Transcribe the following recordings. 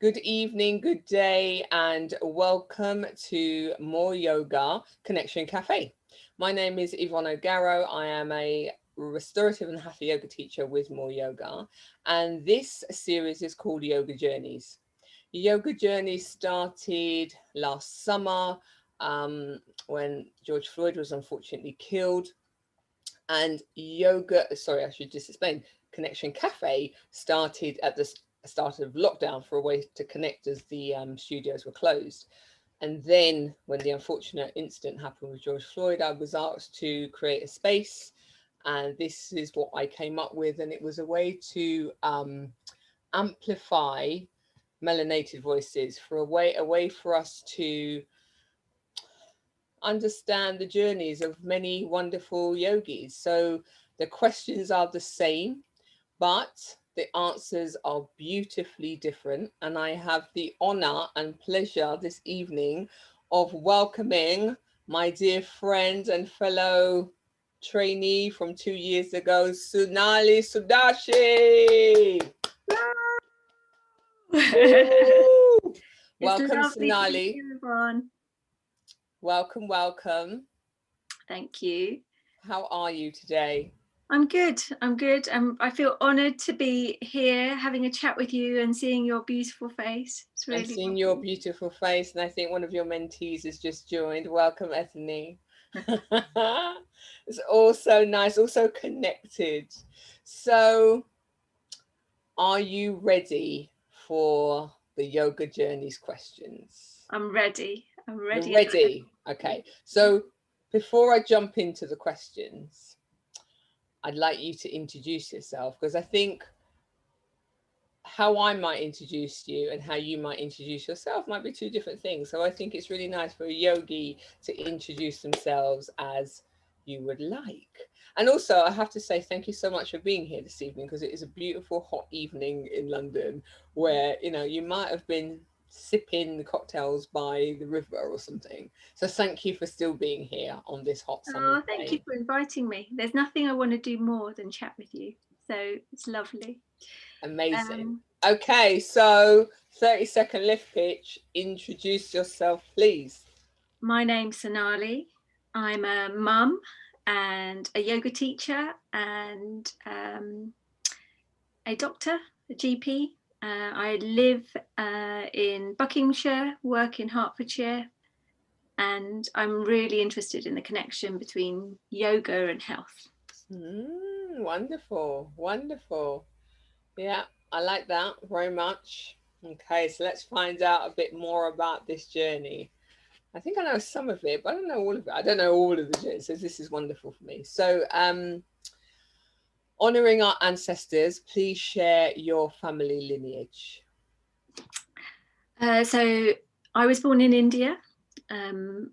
Good evening, good day, and welcome to MoreYoga Connection Cafe. My name is Yvonne O'Garro. I am a restorative and hatha yoga teacher with MoreYoga, and this series is called Yoga Journeys. Yoga Journeys started last summer when George Floyd was unfortunately killed, and I should just explain, Connection Cafe started at the start of lockdown for a way to connect as the studios were closed. And then when the unfortunate incident happened with George Floyd, I was asked to create a space, and this is what I came up with. And it was a way to amplify melanated voices, for a way for us to understand the journeys of many wonderful yogis. So the questions are the same, but the answers are beautifully different. And I have the honor and pleasure this evening of welcoming my dear friend and fellow trainee from 2 years ago, Sonali Sudarshi. Welcome, Sonali. You, everyone. Welcome, welcome. Thank you. How are you today? I'm good. I feel honoured to be here having a chat with you and seeing your beautiful face. It's really seeing lovely. Your beautiful face, and I think one of your mentees has just joined. Welcome, Ethany. It's also nice, also connected. So, are you ready for the Yoga Journeys questions? I'm ready. You're ready. Okay. So, before I jump into the questions, I'd like you to introduce yourself, because I think how I might introduce you and how you might introduce yourself might be two different things. So I think it's really nice for a yogi to introduce themselves as you would like. And also, I have to say thank you so much for being here this evening, because it is a beautiful hot evening in London where, you know, you might have been sipping cocktails by the river or something. So thank you for still being here on this hot summer day. Thank you for inviting me. There's nothing I want to do more than chat with you. So it's lovely. Amazing. Okay, so 30-second lift pitch. Introduce yourself, please. My name's Sonali. I'm a mum and a yoga teacher and a doctor, a GP. I live in Buckinghamshire, work in Hertfordshire, and I'm really interested in the connection between yoga and health. Wonderful, wonderful. Yeah, I like that very much. Okay, so let's find out a bit more about this journey. I think I know some of it, but I don't know all of it. I don't know all of the journey, so this is wonderful for me. So, honouring our ancestors, please share your family lineage. So I was born in India.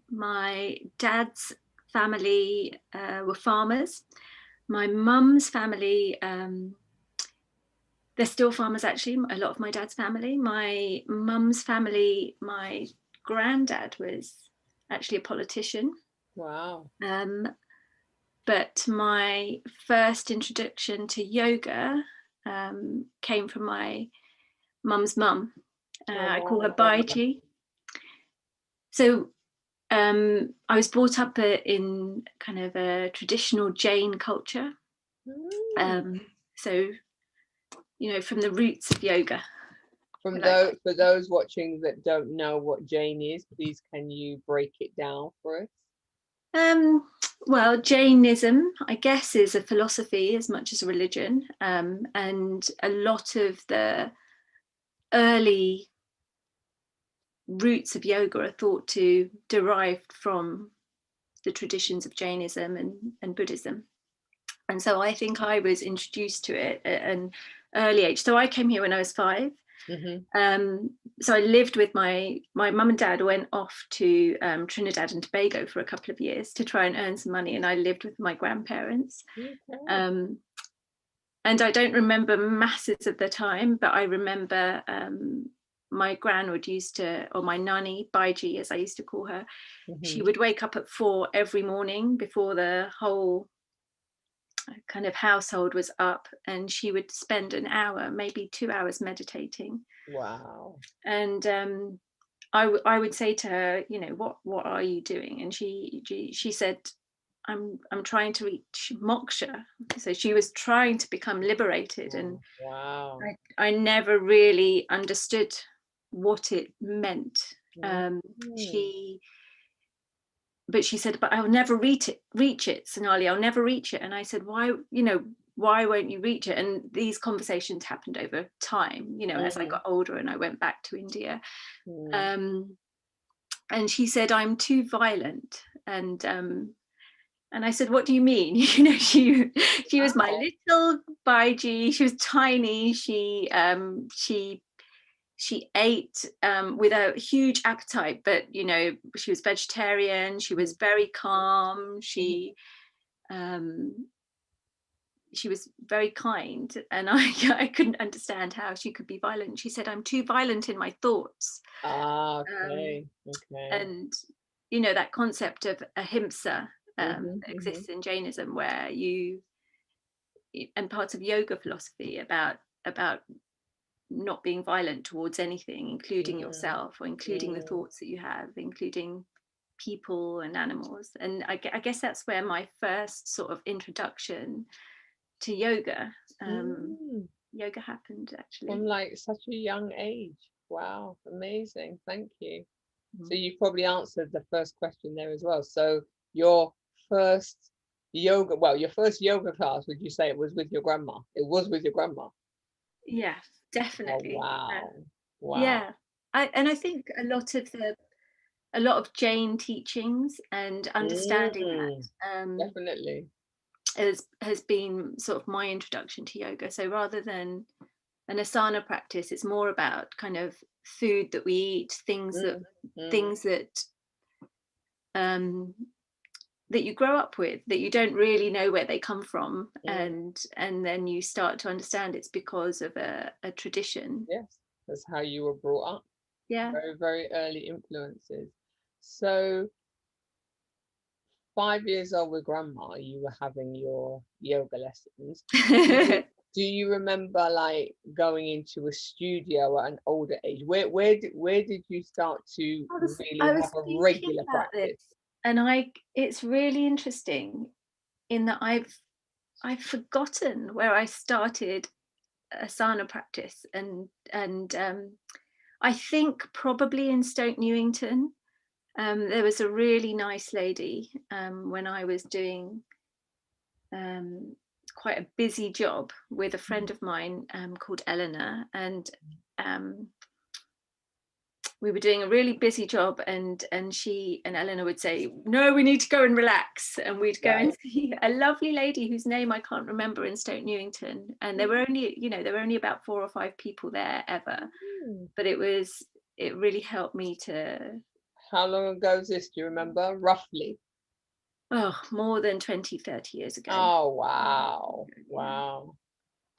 My dad's family were farmers. My mum's family, they're still farmers actually, a lot of my dad's family. My mum's family, my granddad was actually a politician. Wow. But my first introduction to yoga came from my mum's mum. I call her Baiji. So I was brought up in kind of a traditional Jain culture. So, you know, from the roots of yoga. For those watching that don't know what Jain is, please can you break it down for us? Well, Jainism, I guess, is a philosophy as much as a religion, and a lot of the early roots of yoga are thought to derive from the traditions of Jainism and Buddhism. And so I think I was introduced to it at an early age. So I came here when I was 5. So I lived with my mum and dad went off to Trinidad and Tobago for a couple of years to try and earn some money, and I lived with my grandparents. And I don't remember masses of the time, but I remember my gran would used to, or my nanny, Baiji as I used to call her, she would wake up at 4 every morning before the whole kind of household was up, and she would spend an hour, maybe 2 hours meditating. Wow. And I would say to her, you know, what are you doing? And she said, I'm trying to reach moksha. So she was trying to become liberated. And Wow. I never really understood what it meant. She said, but I'll never reach it, Sonali, I'll never reach it. And I said, why, you know, why won't you reach it? And these conversations happened over time, you know, as I got older and I went back to India. And she said, I'm too violent. And I said, what do you mean? You know, she was my little Baiji. She was tiny. She ate with a huge appetite, but you know, she was vegetarian. She was very calm. She was very kind, and I couldn't understand how she could be violent. She said, I'm too violent in my thoughts. Okay. And you know, that concept of ahimsa exists in Jainism, where and parts of yoga philosophy about not being violent towards anything, including yourself, or including the thoughts that you have, including people and animals. And I guess that's where my first sort of introduction to yoga happened, actually. From like such a young age. Wow, amazing. Thank you. So you probably answered the first question there as well. So your first yoga class, would you say it was with your grandma? It was with your grandma? Yeah, definitely. Oh, wow. Wow. Yeah. I think a lot of Jain teachings and understanding that definitely has been sort of my introduction to yoga. So rather than an asana practice, it's more about kind of food that we eat, things that that you grow up with, that you don't really know where they come from, and then you start to understand it's because of a tradition. Yes, that's how you were brought up. Yeah. Very, very early influences. So 5 years old with grandma, you were having your yoga lessons. Do you remember like going into a studio at an older age? Where did you start to really have a regular practice? And it's really interesting in that I've forgotten where I started asana practice, and I think probably in Stoke Newington. There was a really nice lady when I was doing quite a busy job with a friend of mine called Eleanor, and we were doing a really busy job, and she and Eleanor would say, no, we need to go and relax, and we'd go and see a lovely lady whose name I can't remember in Stoke Newington, and there were only about 4 or 5 people there ever, but it really helped me to. How long ago is this? Do you remember roughly? Oh, more than 20-30 years ago. Oh, wow. Wow.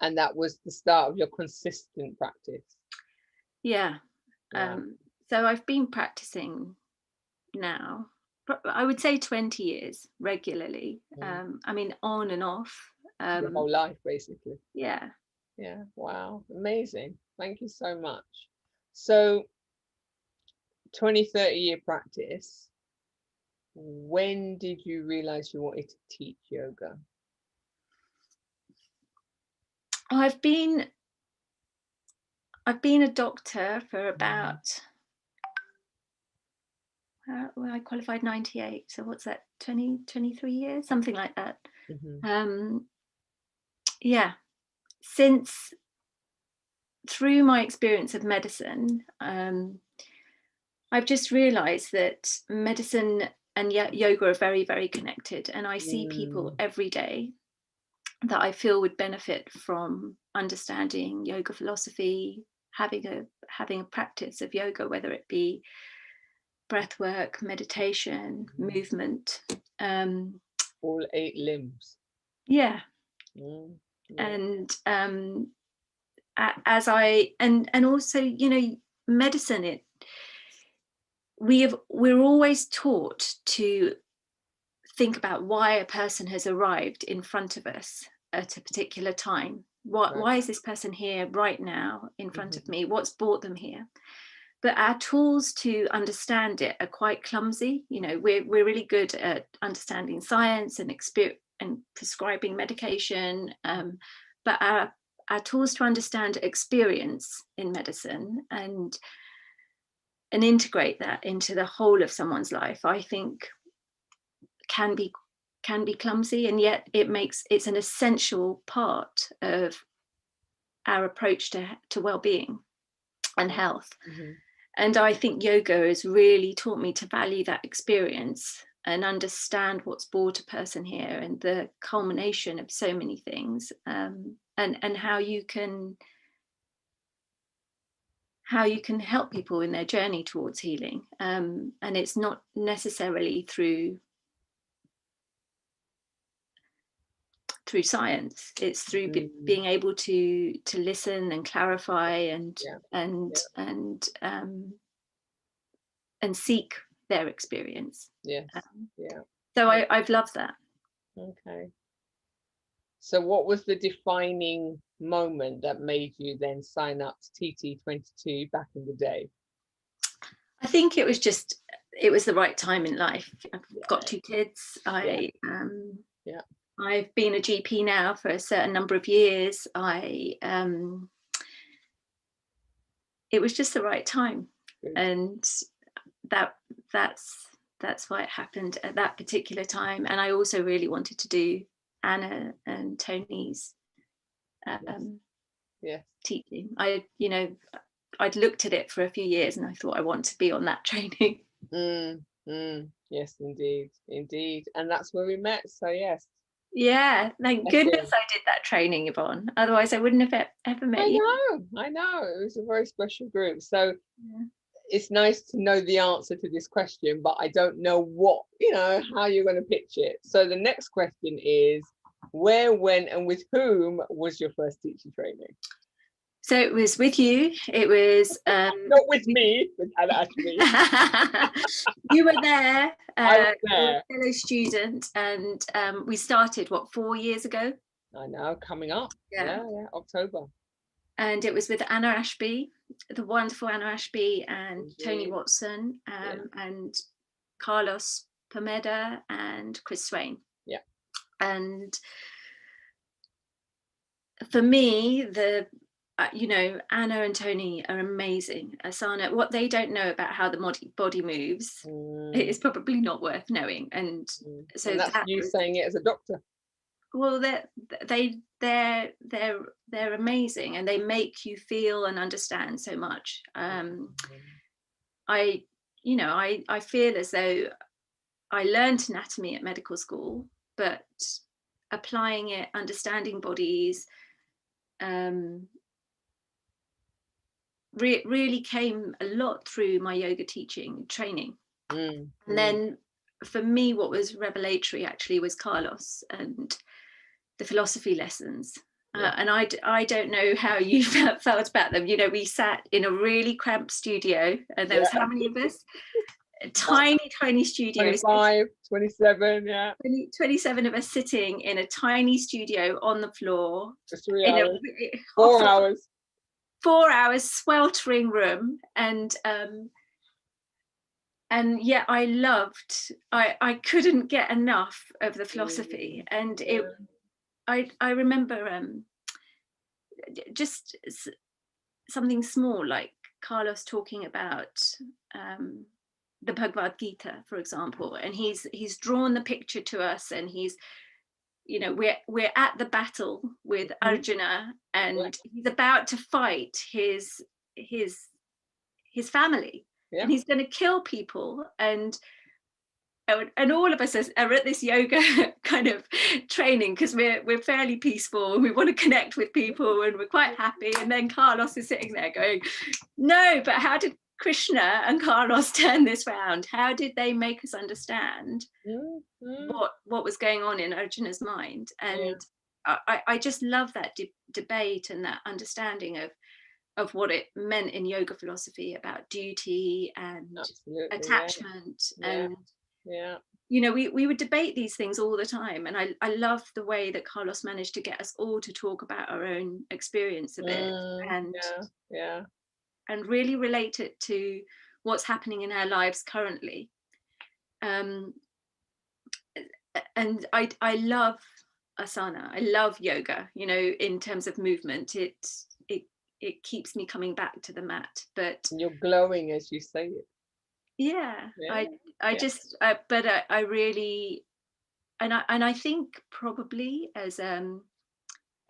And that was the start of your consistent practice? Yeah. Wow. So I've been practicing now, I would say 20 years regularly. I mean, on and off. Your whole life, basically. Yeah. Yeah. Wow. Amazing. Thank you so much. So 20-30 year practice. When did you realize you wanted to teach yoga? I've been a doctor for about I qualified 98, so what's that, 23 years, something like that. Yeah, since through my experience of medicine, I've just realized that medicine and yoga are very, very connected, and I see people every day that I feel would benefit from understanding yoga philosophy, having a practice of yoga, whether it be breath work, meditation, movement, all 8 limbs. Yeah. And as I and also, you know, medicine, we're always taught to think about why a person has arrived in front of us at a particular time. Why is this person here right now in front of me? What's brought them here? But our tools to understand it are quite clumsy. You know, we're really good at understanding science and prescribing medication, but our tools to understand experience in medicine and integrate that into the whole of someone's life, I think can be clumsy, and yet it's an essential part of our approach to well-being and health. And I think yoga has really taught me to value that experience and understand what's brought a person here and the culmination of so many things, and how you can help people in their journey towards healing. And it's not necessarily through science, it's through being able to listen and clarify and seek their experience. So I've loved that. Okay. So what was the defining moment that made you then sign up to TT22 back in the day? I think it was the right time in life. I've got 2 kids. I've been a GP now for a certain number of years. It was just the right time. Good. And that's why it happened at that particular time. And I also really wanted to do Anna and Tony's teaching. I'd looked at it for a few years and I thought I want to be on that training. Yes, indeed. And that's where we met. So yes. Yeah, thank goodness I did that training, Yvonne. Otherwise I wouldn't have ever met you. I know. It was a very special group. So it's nice to know the answer to this question, but I don't know how you're going to pitch it. So the next question is, where, when, and with whom was your first teacher training? So it was with you. It was not with me, with Anna Ashby. You were there. I was there. You were a fellow student, and we started 4 years ago. I know, coming up. Yeah, October. And it was with Anna Ashby, the wonderful Anna Ashby, and Tony Watson, and Carlos Pomeda, and Chris Swain. Yeah. And for me, Anna and Tony are amazing. Asana, what they don't know about how the body moves, it is probably not worth knowing. And so and that's you saying it as a doctor. Well, they're amazing, and they make you feel and understand so much. I feel as though I learned anatomy at medical school, but applying it, understanding bodies, really came a lot through my yoga teaching training. And then for me, what was revelatory actually was Carlos and the philosophy lessons. And I don't know how you felt about them. We sat in a really cramped studio, and there was how many of us? A tiny studio. 25, 27, 27 of us sitting in a tiny studio on the floor. For 3 hours. 4 hours. 4 hours, sweltering room, and yet I couldn't get enough of the philosophy. And I remember just something small, like Carlos talking about the Bhagavad Gita, for example, and he's drawn the picture to us, and he's we're at the battle with Arjuna, and he's about to fight his family, and he's going to kill people, and all of us are at this yoga kind of training because we're fairly peaceful and we want to connect with people and we're quite happy. And then Carlos is sitting there going, no, but how did Krishna and Carlos turn this round? How did they make us understand what was going on in Arjuna's mind? And I just love that debate and that understanding of what it meant in yoga philosophy about duty and attachment. you know, we would debate these things all the time, and I love the way that Carlos managed to get us all to talk about our own experience of it, and Yeah. and really relate it to what's happening in our lives currently. And I love asana. I love yoga. You know, in terms of movement, it keeps me coming back to the mat. But And you're glowing as you say it. yeah, Yeah. I just but I really, and I think probably as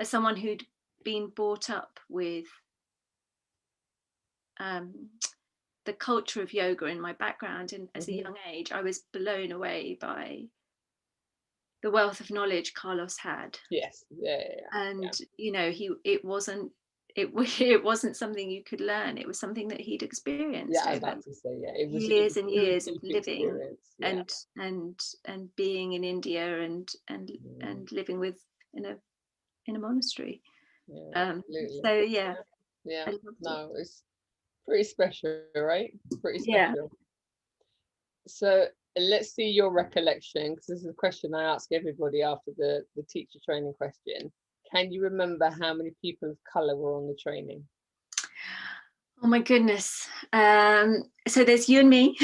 someone who'd been brought up with the culture of yoga in my background, and as a young age, I was blown away by the wealth of knowledge Carlos had. Yes. Yeah. And you know, it wasn't it wasn't something you could learn. It was something that he'd experienced I was over about to say, it was years and true years of deep living experience. and being in India and living with in a monastery. Absolutely. So yeah, Yeah. I loved it. No, it's pretty special, right? Pretty Yeah. special. So let's see your recollection, because this is a question I ask everybody after the teacher training question. Can you remember how many people of colour were on the training? Oh my goodness. So there's you and me.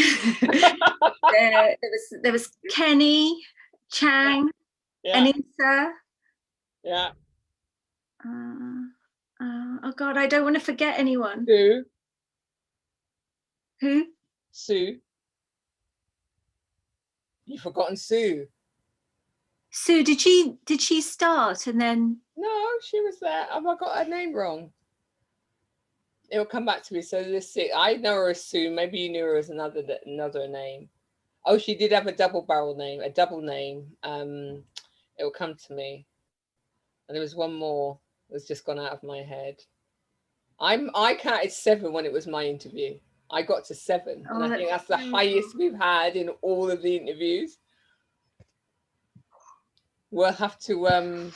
there was Kenny, Chang, Anissa. Yeah. Oh God, I don't want to forget anyone. Sue. Who? Sue. You've forgotten Sue. Sue, did she start and then? No, she was there. Have I got her name wrong? It'll come back to me. So let's see. I know her as Sue. Maybe you knew her as another name. Oh, she did have a double name. It'll come to me. And there was one more that's just gone out of my head. I counted 7 when it was my interview. I got to 7, and I think that's the highest we've had in all of the interviews. We'll have to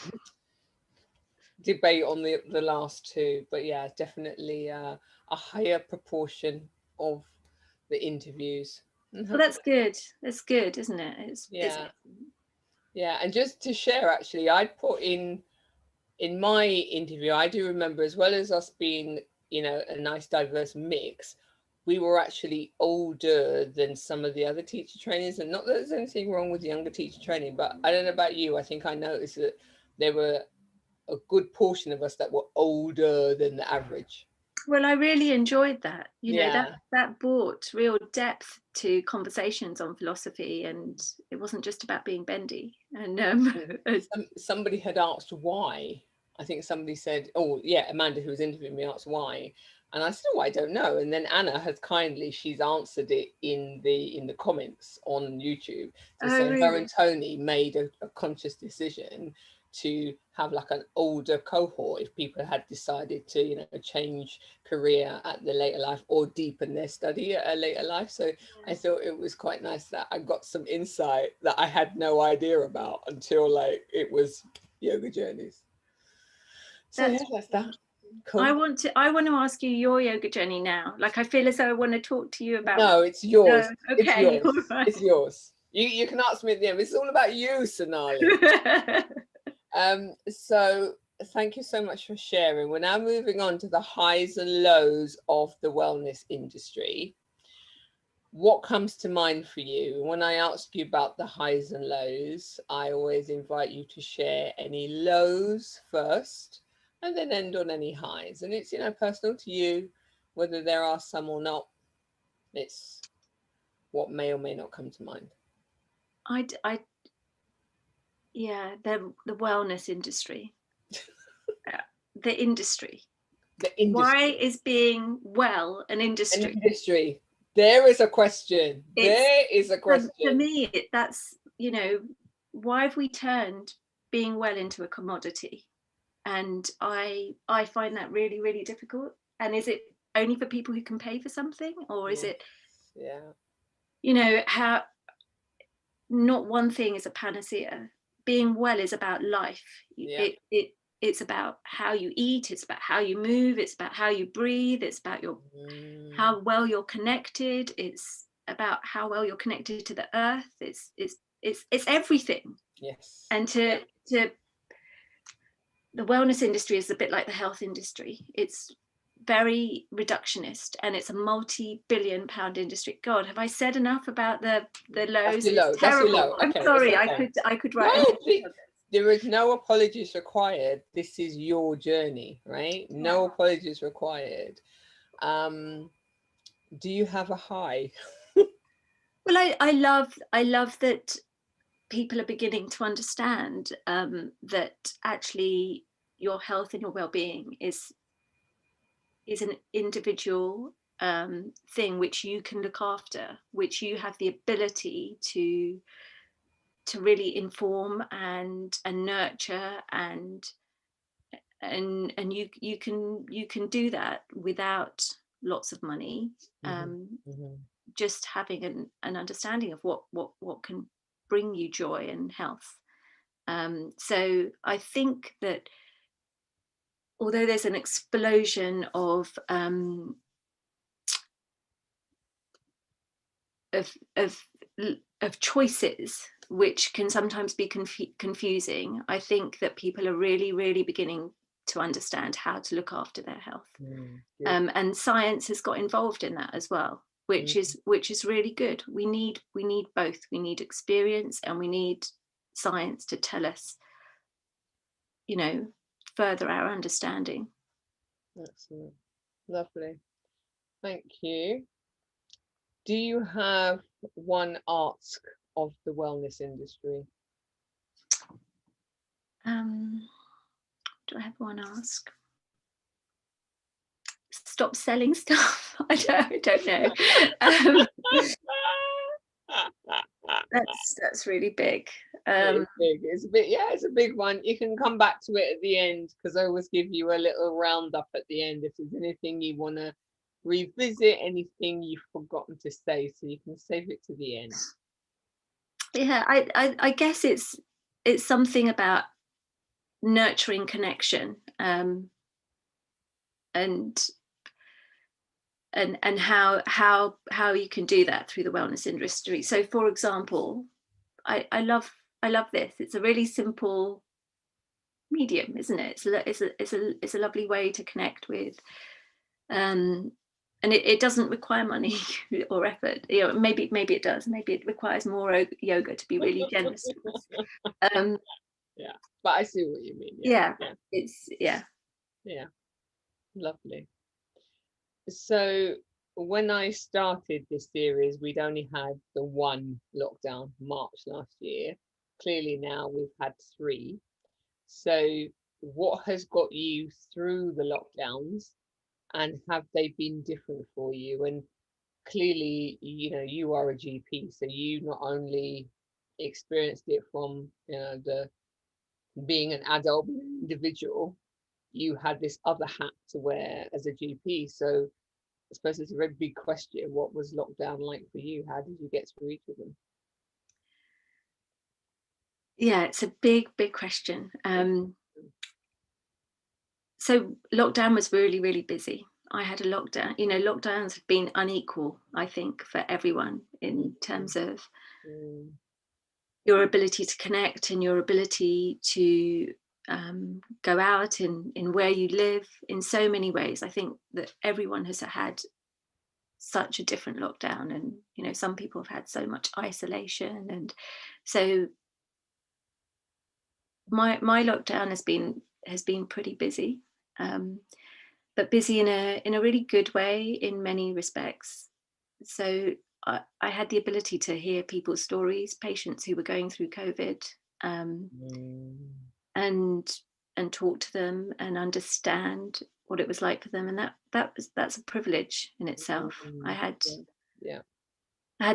debate on the last 2, but yeah, definitely a higher proportion of the interviews. Well, that's good. That's good, isn't it? It's yeah. And just to share, actually, I'd put in my interview, I do remember, as well as us being, you know, a nice diverse mix, we were actually older than some of the other teacher trainings. And not that there's anything wrong with younger teacher training, but I don't know about you, I think I noticed that there were a good portion of us that were older than the average. Well, I really enjoyed that. You know, that brought real depth to conversations on philosophy, and it wasn't just about being bendy. And somebody had asked why. I think somebody said, "Oh, yeah," Amanda, who was interviewing me, asked why, and I said, "Oh, I don't know." And then Anna has kindly, she's answered it in the comments on YouTube to say really? her and Tony made a conscious decision to have like an older cohort if people had decided to, you know, change career at the later life or deepen their study at a later life. So I thought it was quite nice that I got some insight that I had no idea about until like it was Yoga Journeys. So that's that. Cool. I want to ask you your yoga journey now. Like, I feel as though I want to talk to you about. No, it's yours. No, okay, it's yours. Right. It's yours. You can ask me at the end. It's all about you, Sonali. So thank you so much for sharing. We're now moving on to the highs and lows of the wellness industry. What comes to mind for you? When I ask you about the highs and lows, I always invite you to share any lows first and then end on any highs. And it's, you know, personal to you, whether there are some or not. It's what may or may not come to mind. Yeah, the wellness industry. The industry. Why is being well an industry? An industry. There is a question. There is a question. For me, that's, you know, why have we turned being well into a commodity? And I find that really, really difficult. And is it only for people who can pay for something, or is it? Yeah. You know, how not one thing is a panacea. Being well is about life. Yeah. It's about how you eat, it's about how you move, it's about how you breathe, it's about your how well you're connected, it's about how well you're connected to the earth, it's it's everything. Yes. And to the wellness industry is a bit like the health industry. It's very reductionist, and it's a multi-billion-pound industry. God, have I said enough about the lows? It's terrible. I'm sorry. Okay. I could write. There is no apologies required. This is your journey, right? No apologies required. Do you have a high? Well, I love that people are beginning to understand that actually your health and your well-being is an individual thing which you can look after, which you have the ability to really inform and nurture, and you can do that without lots of money. Just having an understanding of what can bring you joy and health. So I think that although there's an explosion of choices, which can sometimes be confusing, I think that people are really beginning to understand how to look after their health. And science has got involved in that as well, which is really good. We need both. We need experience, and we need science to tell us, further our understanding. Excellent. Lovely. Thank you. Do you have one ask of the wellness industry? Do I have one ask? Stop selling stuff. I don't know. That's really big. It's big. It's a bit. Yeah, it's a big one. You can come back to it at the end, because I always give you a little roundup at the end if there's anything you want to revisit, anything you've forgotten to say, so you can save it to the end. Yeah, I guess it's something about nurturing connection, and how you can do that through the wellness industry. So, for example, I love this. It's a really simple medium, isn't it? It's a lovely way to connect with, and it doesn't require money or effort. Maybe it does. Maybe it requires more yoga to be really generous. Yeah, but I see what you mean. Yeah. Lovely. So when I started this series, we'd only had the one lockdown, March last year. Clearly now we've had 3. So what has got you through the lockdowns, and have they been different for you? And clearly, you are a GP, so you not only experienced it from the being an adult individual, you had this other hat to wear as a GP. So I suppose it's a very big question. What was lockdown like for you? How did you get through each of them? Yeah, it's a big question. So lockdown was really busy. I had a lockdown. Lockdowns have been unequal, I think, for everyone in terms of your ability to connect and your ability to go out in where you live in so many ways. I think that everyone has had such a different lockdown, and some people have had so much isolation, and so my lockdown has been pretty busy, but busy in a really good way in many respects. So I had the ability to hear people's stories, patients who were going through COVID, and talk to them and understand what it was like for them, and that's a privilege in itself. I had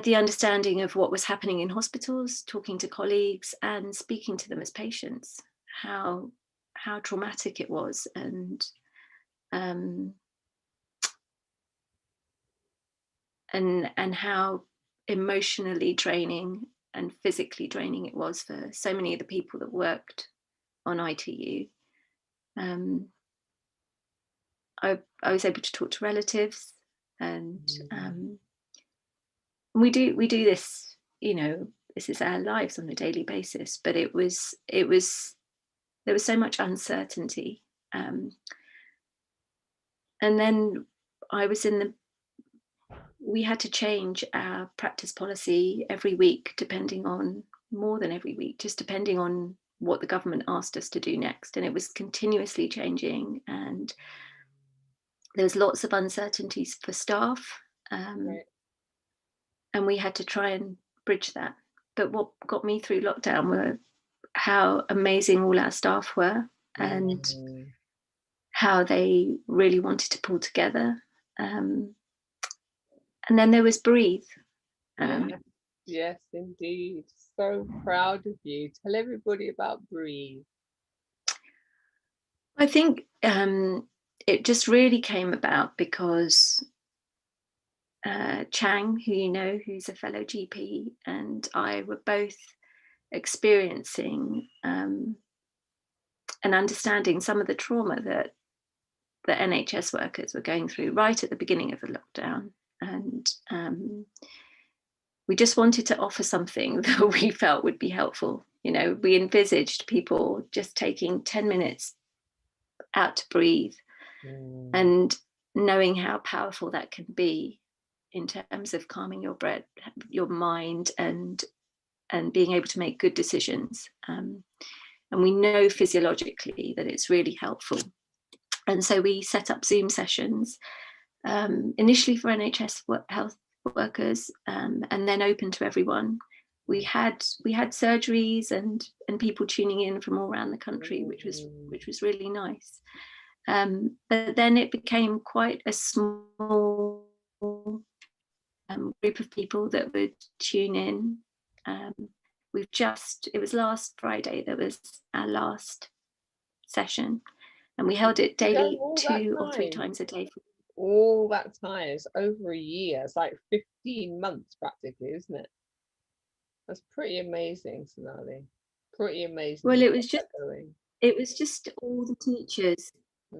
the understanding of what was happening in hospitals, talking to colleagues and speaking to them as patients, how traumatic it was, and how emotionally draining and physically draining it was for so many of the people that worked on ITU. I was able to talk to relatives, and we do this, this is our lives on a daily basis. But there was so much uncertainty. And then we had to change our practice policy every week, more than every week, just depending on what the government asked us to do next. And it was continuously changing, and there was lots of uncertainties for staff. Right. And we had to try and bridge that. But what got me through lockdown were how amazing all our staff were, and how they really wanted to pull together. And then there was Breathe. Yes, indeed. So proud of you. Tell everybody about Breathe. I think it just really came about because Chang, who you know, who's a fellow GP, and I were both experiencing and understanding some of the trauma that the NHS workers were going through right at the beginning of the lockdown. And we just wanted to offer something that we felt would be helpful. You know, we envisaged people just taking 10 minutes out to breathe, and knowing how powerful that can be in terms of calming your breath, your mind, and being able to make good decisions. And we know physiologically that it's really helpful. And so we set up Zoom sessions, initially for NHS health workers, and then open to everyone. We had surgeries and people tuning in from all around the country, which was really nice. But then it became quite a small group of people that would tune in. It was last Friday that was our last session, and we held it daily, 2 or 3 times a day. All that time, it's over a year. It's like 15 months practically, isn't it? That's pretty amazing, Sonali. Pretty amazing. Well, it was just all the teachers.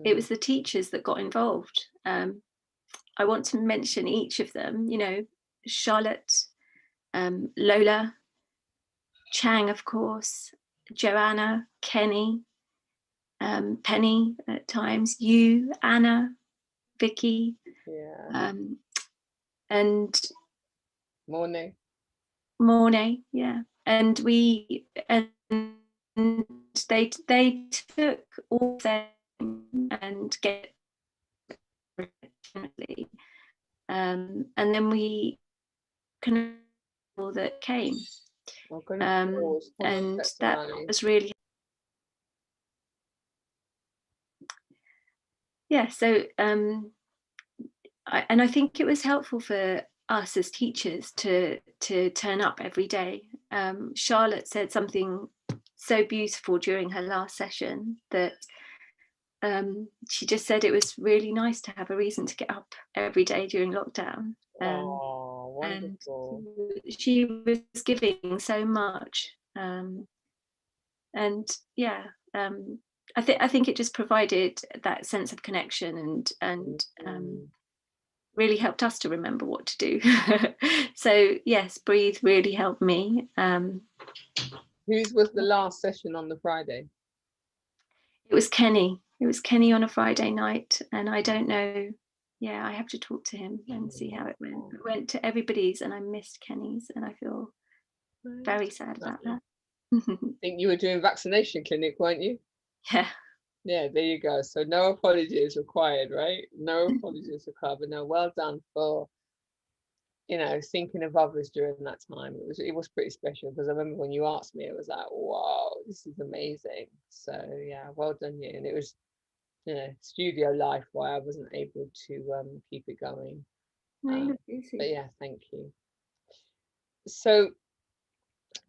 It was the teachers that got involved. I want to mention each of them, you know, Charlotte, Lola, Chang, of course, Joanna, Kenny, Penny at times, you, Anna, Vicky, and Mornay, yeah. And they took all them and get and then we connected all that came, and that was really so I think it was helpful for us as teachers to turn up every day. Charlotte said something so beautiful during her last session, that she just said it was really nice to have a reason to get up every day during lockdown. And she was giving so much, and I think it just provided that sense of connection, and really helped us to remember what to do. So yes, Breathe really helped me. Whose was the last session on the Friday? It was Kenny. It was Kenny on a Friday night, and I don't know. Yeah, I have to talk to him and see how it went. I went to everybody's and I missed Kenny's, and I feel very sad about that. I think you were doing vaccination clinic, weren't you? Yeah. Yeah, there you go. So no apologies required, right? No apologies required. But no, well done for, you know, thinking of others during that time. It was pretty special, because I remember when you asked me, it was like, wow, this is amazing. So yeah, well done you. And it was, you know, studio life why I wasn't able to keep it going. But yeah, thank you. So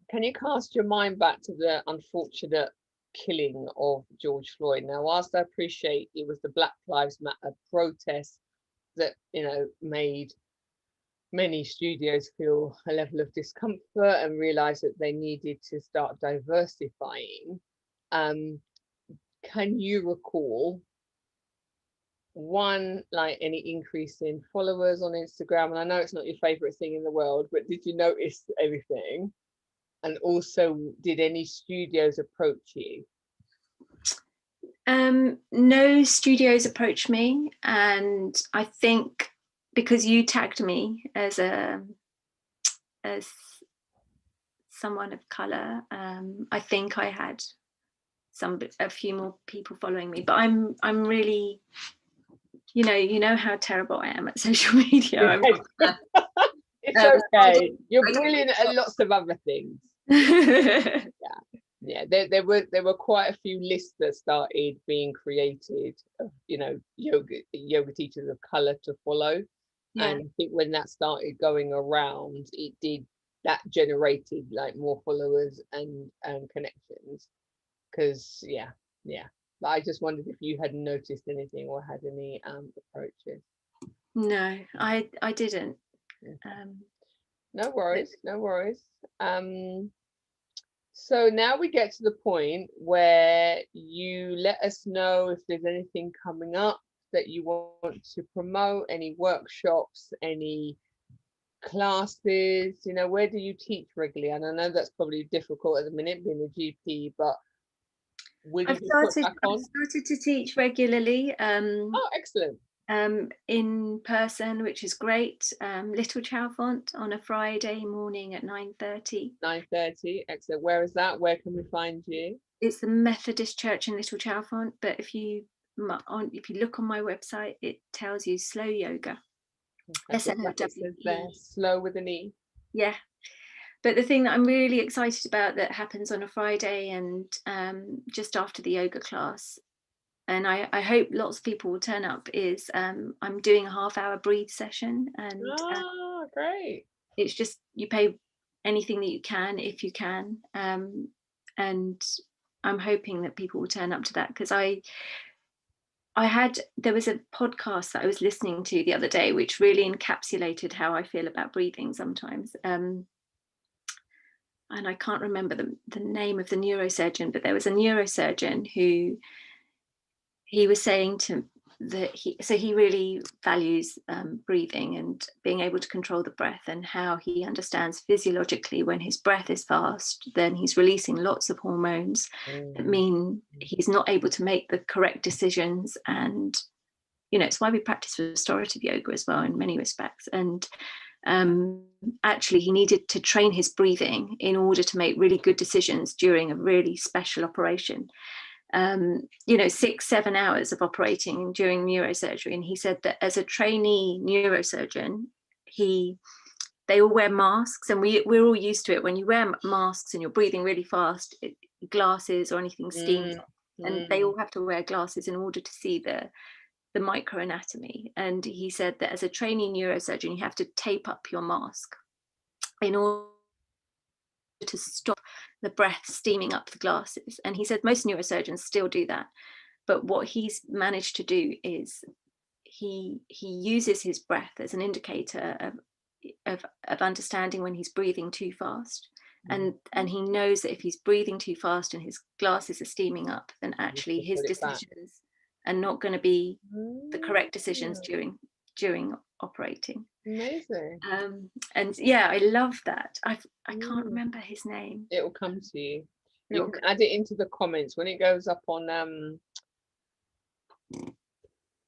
can you cast your mind back to the unfortunate killing of George Floyd? Now, whilst I appreciate it was the Black Lives Matter protest that, you know, made many studios feel a level of discomfort and realize that they needed to start diversifying, can you recall one, like any increase in followers on Instagram? And I know it's not your favorite thing in the world, but did you notice anything? And also, did any studios approach you? No studios approached me, and I think because you tagged me as someone of colour, I think I had a few more people following me. But I'm really, you know how terrible I am at social media. It's okay. You're brilliant at lots of other things. Yeah. There were quite a few lists that started being created of, yoga teachers of color to follow. Yeah. And I think when that started going around, that generated like more followers and connections. Because but I just wondered if you had noticed anything or had any approaches. No, I didn't. No worries. So now we get to the point where you let us know if there's anything coming up that you want to promote, any workshops, any classes, where do you teach regularly? And I know that's probably difficult at the minute being a GP, but will you put back on? I've started to teach regularly. Oh, excellent. In person, which is great. Little Chalfont on a Friday morning at 9:30. 9:30, excellent. Where is that? Where can we find you? It's the Methodist Church in Little Chalfont, but if you look on my website, it tells you Slow Yoga. SLOWE. Slow with an E. Yeah. But the thing that I'm really excited about that happens on a Friday and just after the yoga class, and I hope lots of people will turn up, is I'm doing a half-hour breathe session. And great. It's just, you pay anything that you can if you can, and I'm hoping that people will turn up to that, because there was a podcast that I was listening to the other day which really encapsulated how I feel about breathing sometimes, and I can't remember the name of the neurosurgeon, but there was a neurosurgeon who he was saying that he really values breathing and being able to control the breath, and how he understands physiologically when his breath is fast, then he's releasing lots of hormones that mean he's not able to make the correct decisions. And it's why we practice restorative yoga as well in many respects. And actually he needed to train his breathing in order to make really good decisions during a really special operation. 6-7 hours of operating during neurosurgery. And he said that as a trainee neurosurgeon, they all wear masks, and we're all used to it. When you wear masks and you're breathing really fast, glasses or anything steams, and they all have to wear glasses in order to see the microanatomy. And he said that as a trainee neurosurgeon, you have to tape up your mask in order to stop the breath steaming up the glasses. And he said most neurosurgeons still do that, but what he's managed to do is he uses his breath as an indicator of understanding when he's breathing too fast. And he knows that if he's breathing too fast and his glasses are steaming up, then actually his decisions are not going to be the correct decisions during operating. Amazing. And yeah, I love that. I can't remember his name. It will come to you. You can add it into the comments when it goes up on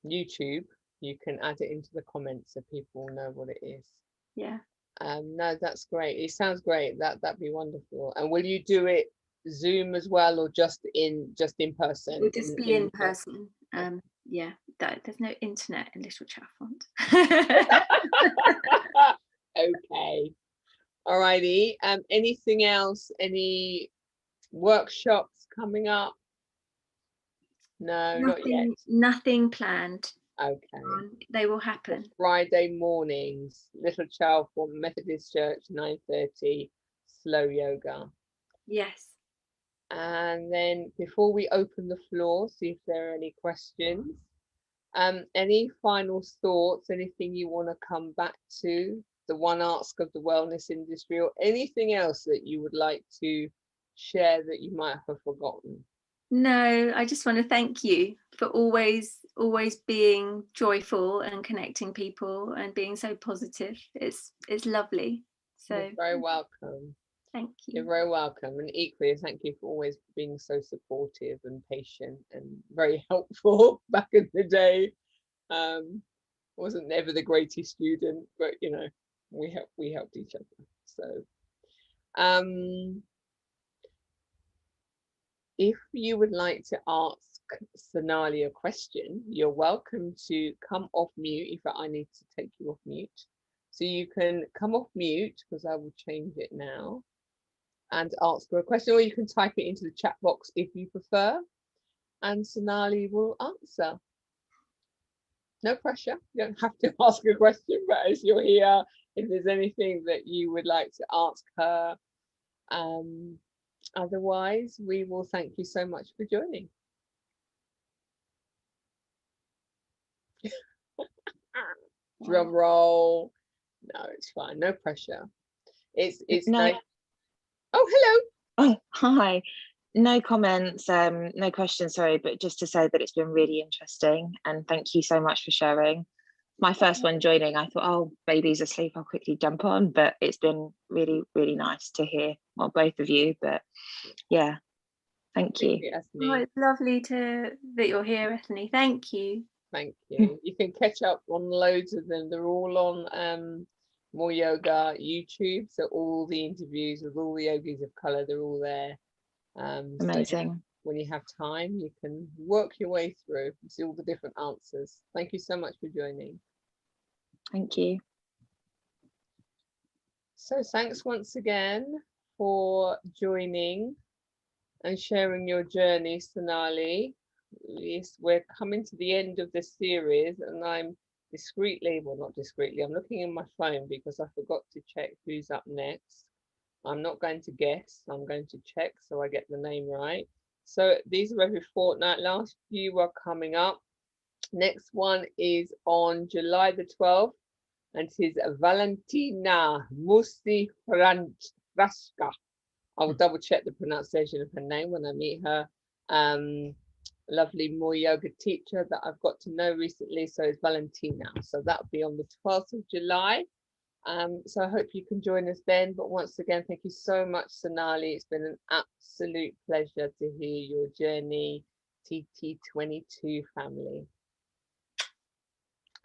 YouTube. You can add it into the comments so people know what it is. Yeah. No, that's great. It sounds great. That'd be wonderful. And will you do it Zoom as well, or just in person? It will just be in person. Yeah, there's no internet in Little Chalfont. Okay. Alrighty. Anything else? Any workshops coming up? No, not yet. Nothing planned. Okay. They will happen. Friday mornings, Little Chalfont Methodist Church, 9:30, slow yoga. Yes. And then before we open the floor, see if there are any questions. Any final thoughts, anything you want to come back to, the one ask of the wellness industry, or anything else that you would like to share that you might have forgotten? No, I just want to thank you for always being joyful and connecting people and being so positive. It's lovely. So you're very welcome. Thank you. You're very welcome, and equally thank you for always being so supportive and patient and very helpful back in the day. Wasn't never the greatest student, but you know, we helped each other. So if you would like to ask Sonali a question, you're welcome to come off mute if I need to take you off mute. So you can come off mute, because I will change it now, and ask her a question, or you can type it into the chat box if you prefer, and Sonali will answer. No pressure, you don't have to ask a question, but as you're here, if there's anything that you would like to ask her, otherwise we will thank you so much for joining. Drum roll. No, it's fine, no pressure. It's nice. Oh, hello. Oh, hi. No comments, no questions, sorry, but just to say that it's been really interesting, and thank you so much for sharing. My first one joining, I thought, oh, baby's asleep, I'll quickly jump on, but it's been really, really nice to hear, well, both of you, but yeah, thank you. Oh, it's lovely that you're here, Ethne. Thank you. Thank you. You can catch up on loads of them. They're all on MoreYoga YouTube. So all the interviews with all the yogis of color, they're all there. Amazing. So when you have time, you can work your way through and see all the different answers. Thank you so much for joining. Thank you. So thanks once again for joining and sharing your journey, Sonali. Yes, we're coming to the end of this series, and I'm discreetly, well, not discreetly, I'm looking in my phone because I forgot to check who's up next. I'm not going to guess, I'm going to check so I get the name right. So these are every fortnight. Last few are coming up. Next one is on July the 12th, and it is Valentina Musifraska. I will double check the pronunciation of her name when I meet her. Lovely MoreYoga teacher that I've got to know recently, so it's Valentina. So that'll be on the 12th of July. So I hope you can join us then. But once again, thank you so much, Sonali. It's been an absolute pleasure to hear your journey, TT22 family.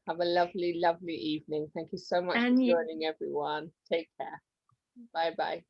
Have a lovely, lovely evening. Thank you so much for joining, everyone. Take care. Bye-bye.